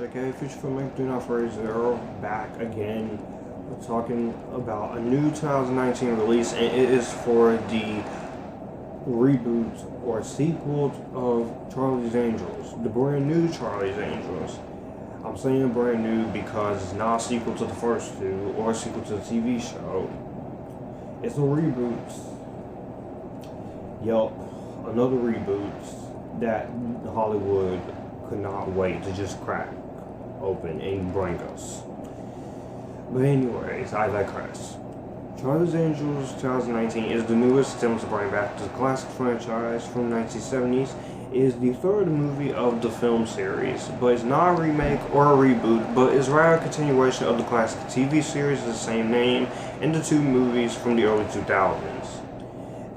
aka Future Filmmaker 2940, back again. We're talking about a new 2019 release, and it is for the reboot or sequel of Charlie's Angels, the brand new Charlie's Angels. I'm saying brand new because it's not a sequel to the first two or a sequel to the TV show. It's a reboot. Yup, another reboot that Hollywood could not wait to just crack open and bring us. But anyways, I digress. Charlie's Angels 2019 is the newest attempt to bring back the classic franchise from 1970s. It is the third movie of the film series, but it's not a remake or a reboot, but is rather a continuation of the classic TV series of the same name and the two movies from the early 2000s.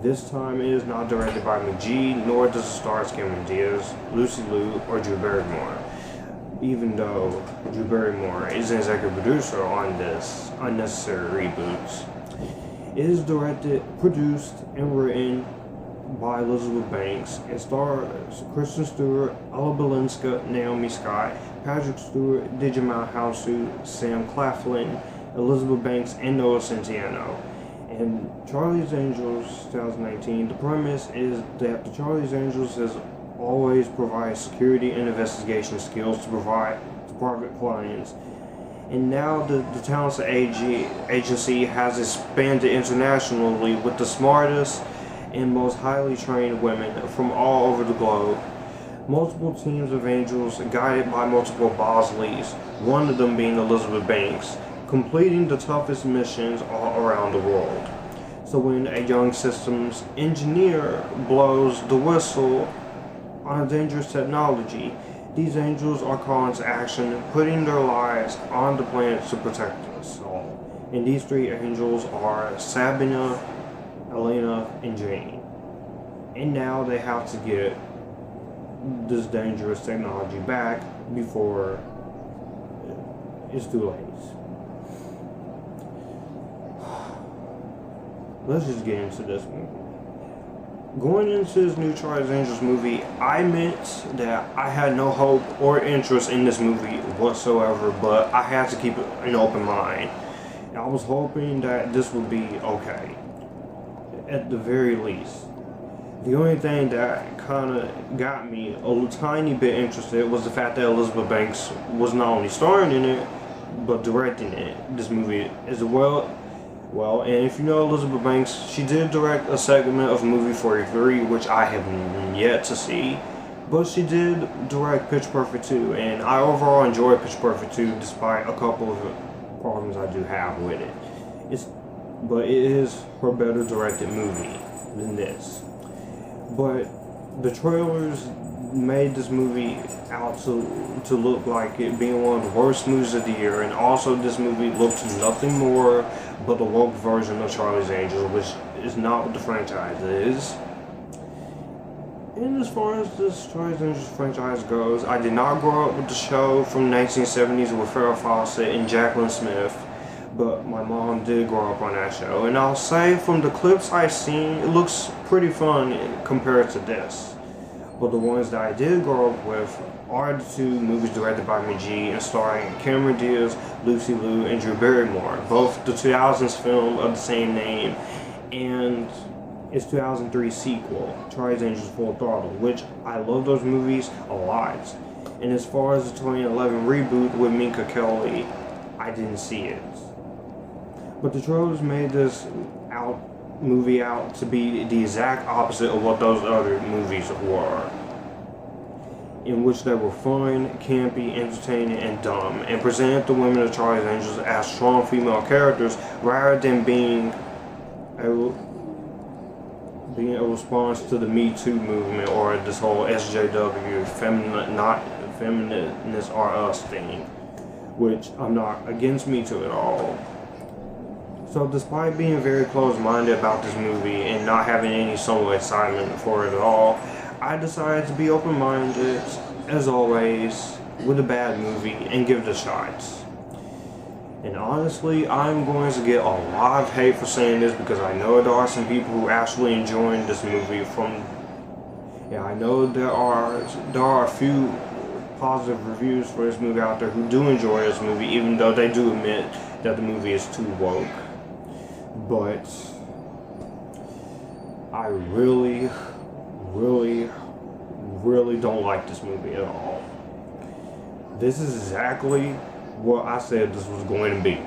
This time it is not directed by McGee, nor does it star Cameron Diaz, Lucy Liu, or Drew Barrymore, even though Drew Barrymore is an executive producer on this unnecessary reboot. It is directed, produced, and written by Elizabeth Banks and stars Kristen Stewart, Balinska, Naomi Scott, Patrick Stewart, Djimon, Honsou, Sam Claflin, Elizabeth Banks, and Noah Centineo. And Charlie's Angels 2019, the premise is that the Charlie's Angels has always provided security and investigation skills to provide to private clients. And now the talents agency has expanded internationally with the smartest and most highly trained women from all over the globe. Multiple teams of angels guided by multiple Bosleys, one of them being Elizabeth Banks, completing the toughest missions all around the world. So when a young systems engineer blows the whistle on a dangerous technology, these angels are called into action, putting their lives on the planet to protect us all. And these three angels are Sabina, Elena, and Jane. And now they have to get this dangerous technology back before it's too late. Let's just get into this movie. Going into this new Charlie's Angels movie, I meant that I had no hope or interest in this movie whatsoever, but I had to keep an open mind. And I was hoping that this would be okay, at the very least. The only thing that kind of got me a tiny bit interested was the fact that Elizabeth Banks was not only starring in it, but directing it. This movie as well. And if you know Elizabeth Banks, she did direct a segment of movie 43, which I have yet to see, but she did direct Pitch Perfect 2, and I overall enjoyed Pitch Perfect 2 despite a couple of problems I do have with it. But it is her better directed movie than this. But the trailers made this movie out to look like it being one of the worst movies of the year, and also this movie looked nothing more but a woke version of Charlie's Angels, which is not what the franchise is. And as far as this Charlie's Angels franchise goes, I did not grow up with the show from the 1970s with Farrah Fawcett and Jacqueline Smith, but my mom did grow up on that show, and I'll say from the clips I've seen, it looks pretty fun compared to this. But the ones that I did grow up with are the two movies directed by McGee and starring Cameron Diaz, Lucy Liu, and Drew Barrymore, both the 2000s film of the same name, and its 2003 sequel, Charlie's Angels Full Throttle, which I love those movies a lot. And as far as the 2011 reboot with Minka Kelly, I didn't see it. But the trailers made this movie out to be the exact opposite of what those other movies were, in which they were fun, campy, entertaining, and dumb, and presented the women of Charlie's Angels as strong female characters rather than being a response to the Me Too movement or this whole SJW feminists are us thing, which I'm not against Me Too at all. So despite being very close-minded about this movie and not having any somewhat excitement for it at all, I decided to be open-minded, as always, with a bad movie and give it a shot. And honestly, I'm going to get a lot of hate for saying this because I know there are some people who actually enjoying this movie I know there are a few positive reviews for this movie out there who do enjoy this movie, even though they do admit that the movie is too woke. But I really, really, really don't like this movie at all. This is exactly what I said this was going to be.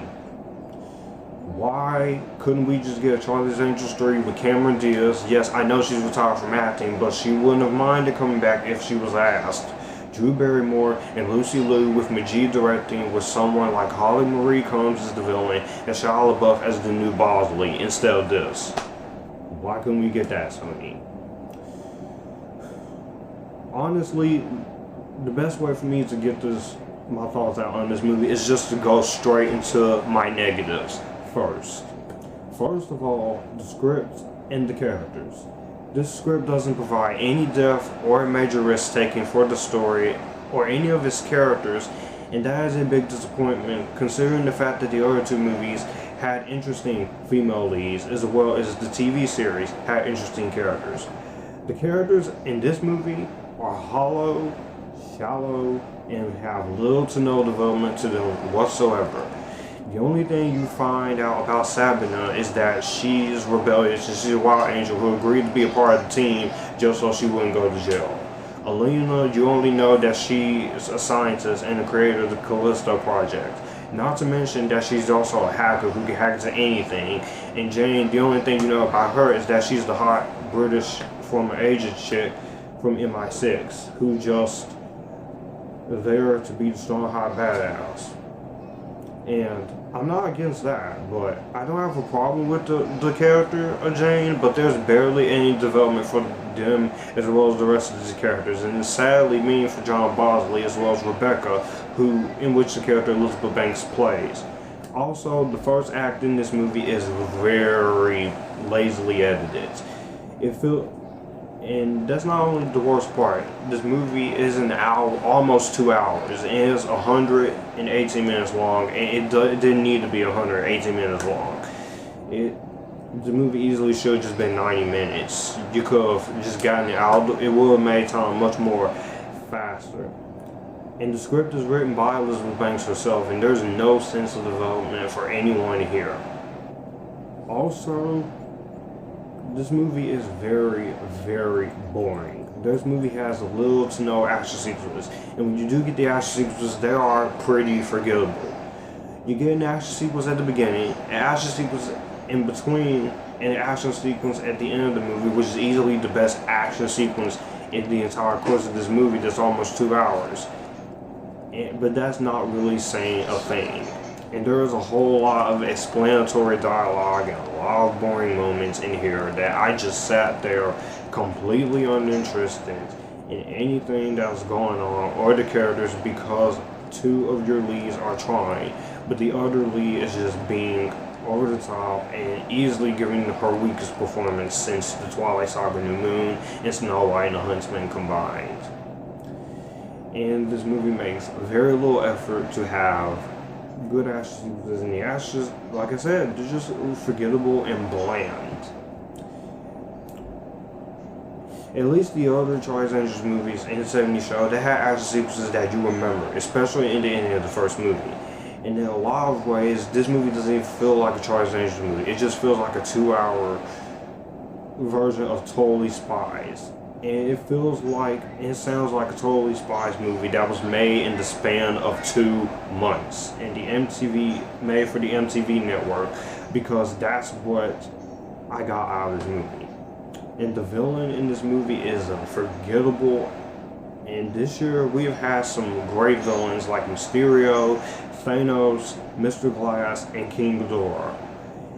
Why couldn't we just get a Charlie's Angels 3 with Cameron Diaz? Yes, I know she's retired from acting, but she wouldn't have minded coming back if she was asked. Drew Barrymore and Lucy Liu with Majid directing, with someone like Holly Marie Combs as the villain and Shia LaBeouf as the new Bosley instead of this. Why couldn't we get that, Sony? Honestly, the best way for me to get my thoughts out on this movie is just to go straight into my negatives first. First of all, the script and the characters. This script doesn't provide any depth or major risk taking for the story or any of its characters, and that is a big disappointment considering the fact that the other two movies had interesting female leads, as well as the TV series had interesting characters. The characters in this movie are hollow, shallow, and have little to no development to them whatsoever. The only thing you find out about Sabina is that she is rebellious and she's a wild angel who agreed to be a part of the team just so she wouldn't go to jail. Alina, you only know that she is a scientist and the creator of the Callisto Project. Not to mention that she's also a hacker who can hack into anything. And Jane, the only thing you know about her is that she's the hot British former agent chick from MI6 who just there to be the strong hot badass. And I'm not against that, but I don't have a problem with the character of Jane, but there's barely any development for them as well as the rest of these characters, and it's sadly mean for John Bosley as well as Rebecca, in which the character Elizabeth Banks plays. Also, the first act in this movie is very lazily edited. And that's not only the worst part. This movie is an hour, almost 2 hours, and it's 118 minutes long, and it didn't need to be 118 minutes long. The movie easily should have just been 90 minutes. You could have just gotten it out. It would have made time much more faster. And the script is written by Elizabeth Banks herself, and there's no sense of development for anyone here. Also, this movie is very, very boring. This movie has little to no action sequences, and when you do get the action sequences, they are pretty forgettable. You get an action sequence at the beginning, an action sequence in between, and an action sequence at the end of the movie, which is easily the best action sequence in the entire course of this movie that's almost 2 hours. But that's not really saying a thing. And there is a whole lot of explanatory dialogue and a lot of boring moments in here that I just sat there completely uninterested in anything that's going on or the characters, because two of your leads are trying, but the other lead is just being over the top and easily giving her weakest performance since the Twilight Saga New Moon and Snow White and the Huntsman combined. And this movie makes very little effort to have good action sequences, and the actions, like I said, they're just forgettable and bland. At least the other Charlie's Angels movies in the 70s show, they had action sequences that you remember, especially in the ending of the first movie. And in a lot of ways, this movie doesn't even feel like a Charlie's Angels movie. It just feels like a 2-hour version of Totally Spies. And it feels like, it sounds like a Totally Spies movie that was made in the span of 2 months. And made for the MTV network, because that's what I got out of this movie. And the villain in this movie is forgettable. And this year we have had some great villains like Mysterio, Thanos, Mr. Glass, and King Ghidorah.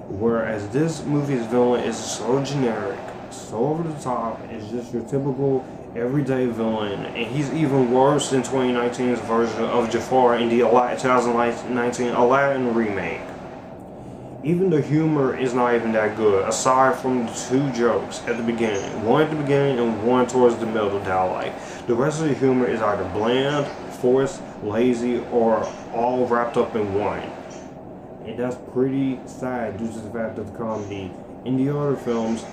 Whereas this movie's villain is so generic, so over the top, it's just your typical everyday villain, and he's even worse than 2019's version of Jafar in the 2019 Aladdin remake. Even the humor is not even that good, aside from the 2 jokes at the beginning. One at the beginning and one towards the middle that I like. The rest of the humor is either bland, forced, lazy, or all wrapped up in one. And that's pretty sad due to the fact that the comedy in the other films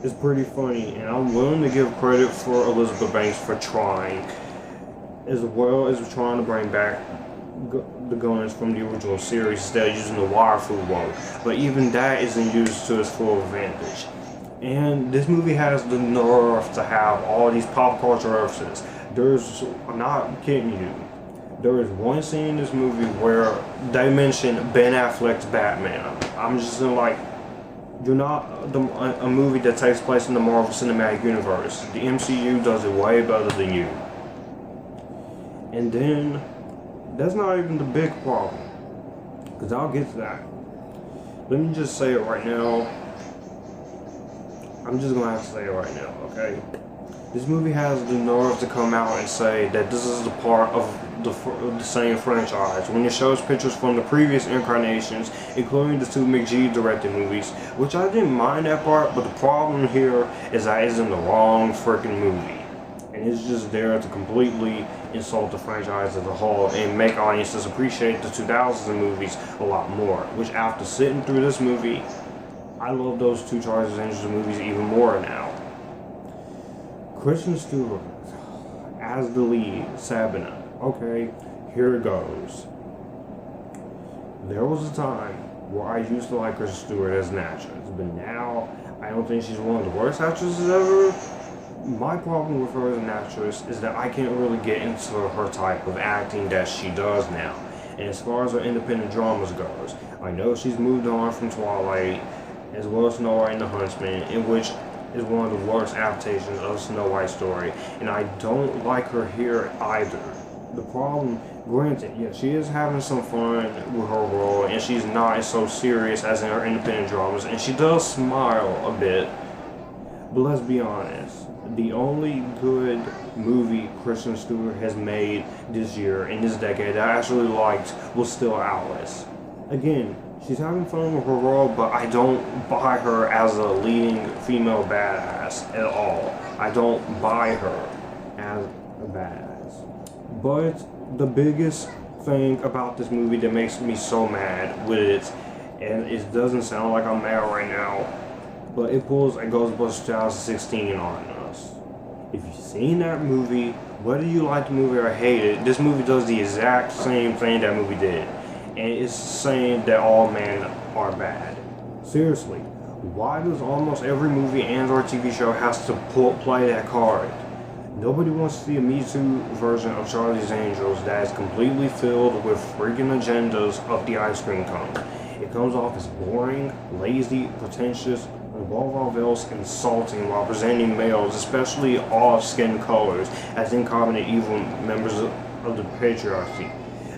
is pretty funny, and I'm willing to give credit for Elizabeth Banks for trying. as well as trying to bring back the guns from the original series instead of using the wire food one. But even that isn't used to its full advantage. And this movie has the nerve to have all these pop culture references. I'm not kidding you. There is one scene in this movie where they mention Ben Affleck's Batman. I'm just like, you're not a movie that takes place in the Marvel Cinematic Universe. The MCU does it way better than you. And then, that's not even the big problem, because I'll get to that. Let me just say it right now. I'm just gonna have to say it right now, okay? This movie has the nerve to come out and say that this is the part of the same franchise when it shows pictures from the previous incarnations, including the two McG directed movies, which I didn't mind that part, but the problem here is that it's in the wrong freaking movie. And it's just there to completely insult the franchise as a whole and make audiences appreciate the 2000s movies a lot more, which after sitting through this movie, I love those two Charlie's Angels movies even more now. Kristen Stewart as the lead, Sabina. Okay, here it goes. There was a time where I used to like Kristen Stewart as an actress, but now I don't think she's one of the worst actresses ever. My problem with her as an actress is that I can't really get into her type of acting that she does now. And as far as her independent dramas goes, I know she's moved on from Twilight, as well as Snow White and the Huntsman, in which is one of the worst adaptations of the Snow White story, and I don't like her here either. The problem, granted, yeah, she is having some fun with her role, and she's not so serious as in her independent dramas, and she does smile a bit, but let's be honest, the only good movie Kristen Stewart has made this year, in this decade, that I actually liked was still Alice. Again, she's having fun with her role, but I don't buy her as a leading female badass at all. I don't buy her as a badass. But the biggest thing about this movie that makes me so mad with it, and it doesn't sound like I'm mad right now, but it pulls a Ghostbusters 2016 on us. If you've seen that movie, whether you like the movie or hate it, this movie does the exact same thing that movie did. And it's saying that all men are bad. Seriously, why does almost every movie and or TV show has to play that card? Nobody wants to see a Me Too version of Charlie's Angels that is completely filled with freaking agendas of the ice cream cone. It comes off as boring, lazy, pretentious, and above all else insulting while presenting males, especially all skin colors, as incompetent evil members of the patriarchy.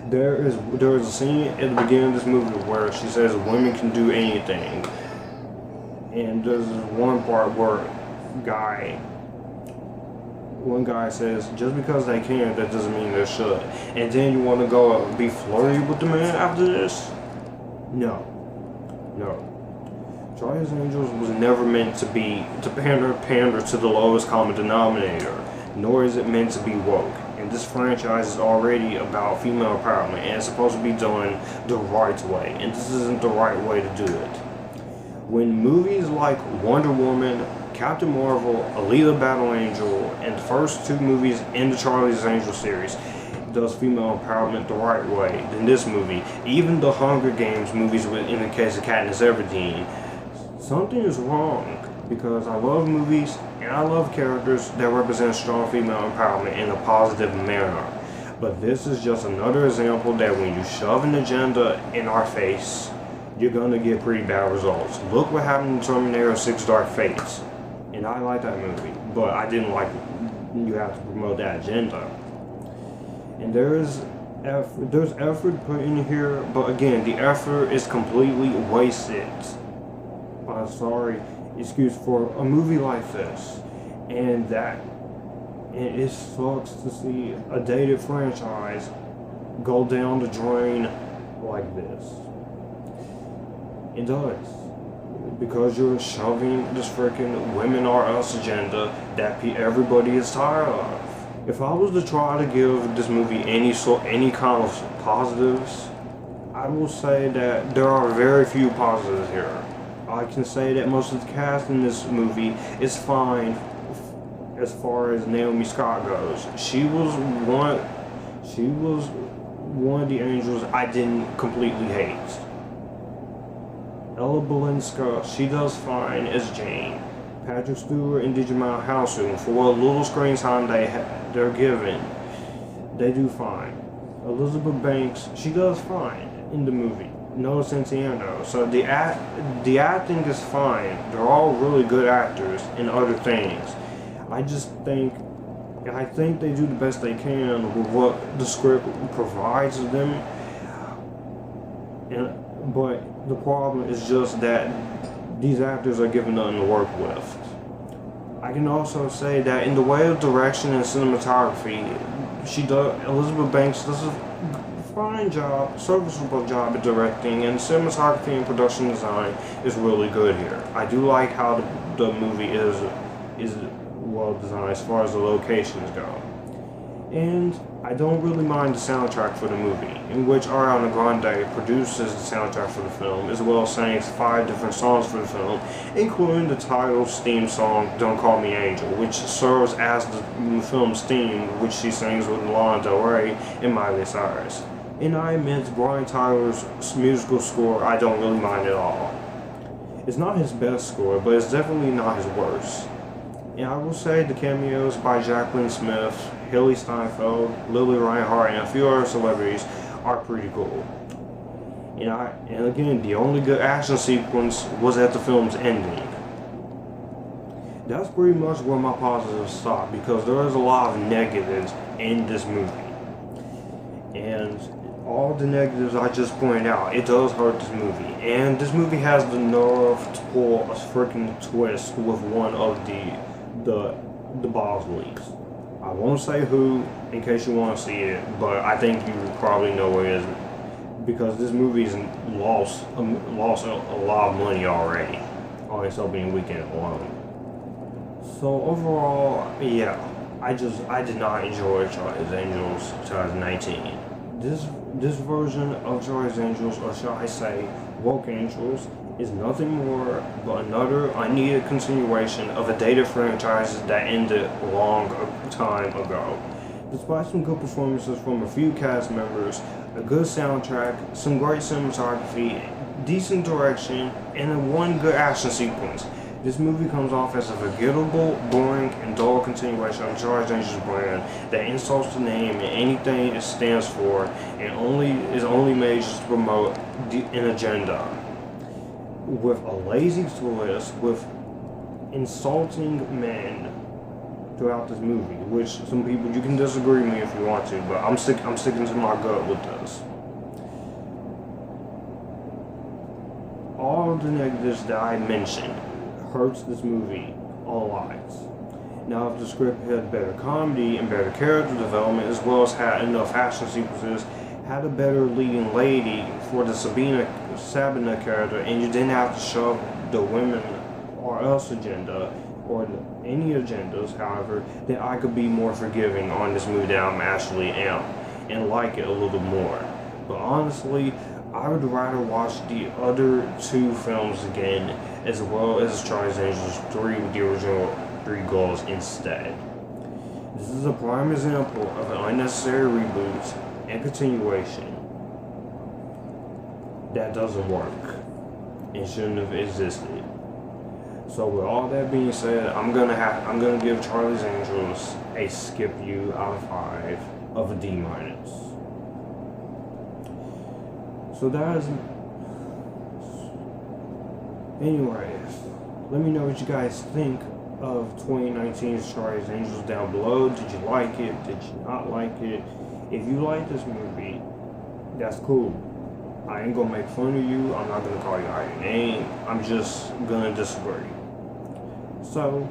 There is a scene at the beginning of this movie where she says women can do anything, and there's one part where one guy says just because they can, that doesn't mean they should. And then you want to go be flirty with the man after this? No. Charlie's Angels was never meant to pander to the lowest common denominator, nor is it meant to be woke. And this franchise is already about female empowerment, and it's supposed to be done the right way, and this isn't the right way to do it. When movies like Wonder Woman, Captain Marvel, Alita Battle Angel, and the first two movies in the Charlie's Angels series does female empowerment the right way, then this movie, even the Hunger Games movies in the case of Katniss Everdeen, something is wrong. Because I love movies and I love characters that represent strong female empowerment in a positive manner. But this is just another example that when you shove an agenda in our face, you're gonna get pretty bad results. Look what happened in Terminator 6 Dark Fates. And I like that movie, but I didn't like you have to promote that agenda. And there's effort put in here, but again, the effort is completely wasted. I'm sorry. Excuse for a movie like this, and it sucks to see a dated franchise go down the drain like this. It does, because you're shoving this freaking women are us agenda that everybody is tired of. If I was to try to give this movie any kind of positives, I will say that there are very few positives here. I can say that most of the cast in this movie is fine as far as Naomi Scott goes. She was She was one of the angels I didn't completely hate. Ella Balinska, she does fine as Jane. Patrick Stewart and Djimon Honsou, for what little screen time they're given, they do fine. Elizabeth Banks, she does fine in the movie. No Centineo. So the acting is fine. They're all really good actors in other things. I think they do the best they can with what the script provides them. But the problem is just that these actors are given nothing to work with. I can also say that in the way of direction and cinematography, Elizabeth Banks does a fine job, serviceable job at directing, and cinematography and production design is really good here. I do like how the movie is well designed as far as the locations go. And I don't really mind the soundtrack for the movie, in which Ariana Grande produces the soundtrack for the film, as well as sings 5 different songs for the film, including the title's theme song, Don't Call Me Angel, which serves as the film's theme, which she sings with Lana Del Rey and Miley Cyrus. And I admit, Brian Tyler's musical score, I don't really mind at all. It's not his best score, but it's definitely not his worst. And I will say the cameos by Jacqueline Smith, Haley Steinfeld, Lily Reinhart, and a few other celebrities are pretty cool. And again, the only good action sequence was at the film's ending. That's pretty much where my positives stop, because there is a lot of negatives in this movie. And all the negatives I just pointed out, it does hurt this movie. And this movie has the nerve to pull a freaking twist with one of the Bosleys. I won't say who, in case you want to see it, but I think you probably know where it is, because this movie's lost a lot of money already on its opening weekend alone. So overall, yeah, I did not enjoy Charlie's Angels 2019. This version of Charlie's Angels, or shall I say, Woke Angels, is nothing more but another unneeded continuation of a dated franchise that ended a long time ago. Despite some good performances from a few cast members, a good soundtrack, some great cinematography, decent direction, and one good action sequence, this movie comes off as a forgettable, boring, and dull continuation of Charlie's Angels brand that insults the name and anything it stands for, and is only made just to promote an agenda. With a lazy twist, with insulting men throughout this movie, which some people, you can disagree with me if you want to, but I'm sticking to my gut with this. All of the negatives that I mentioned hurts this movie a lot. Now, if the script had better comedy and better character development, as well as had enough action sequences, had a better leading lady for the Sabina character, and you didn't have to shove the women or us agenda, or any agendas, however, then I could be more forgiving on this movie than I actually am, and like it a little more. But honestly, I would rather watch the other 2 films again, as well as Charlie's Angels 3 with the original 3 goals instead. This is a prime example of an unnecessary reboot and continuation that doesn't work and shouldn't have existed. So with all that being said, I'm gonna give Charlie's Angels a skip you out of 5 of a D-. So that is. Anyways, let me know what you guys think of 2019's Charlie's Angels down below. Did you like it? Did you not like it? If you like this movie, that's cool. I ain't gonna make fun of you. I'm not gonna call you out your name. I'm just gonna disagree. So,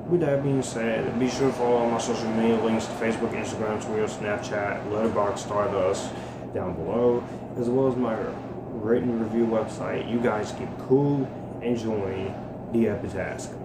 with that being said, be sure to follow all my social media links to Facebook, Instagram, Twitter, Snapchat, Letterboxd, Stardust down below, as well as my written review website. You guys keep cool and join the Epictastic.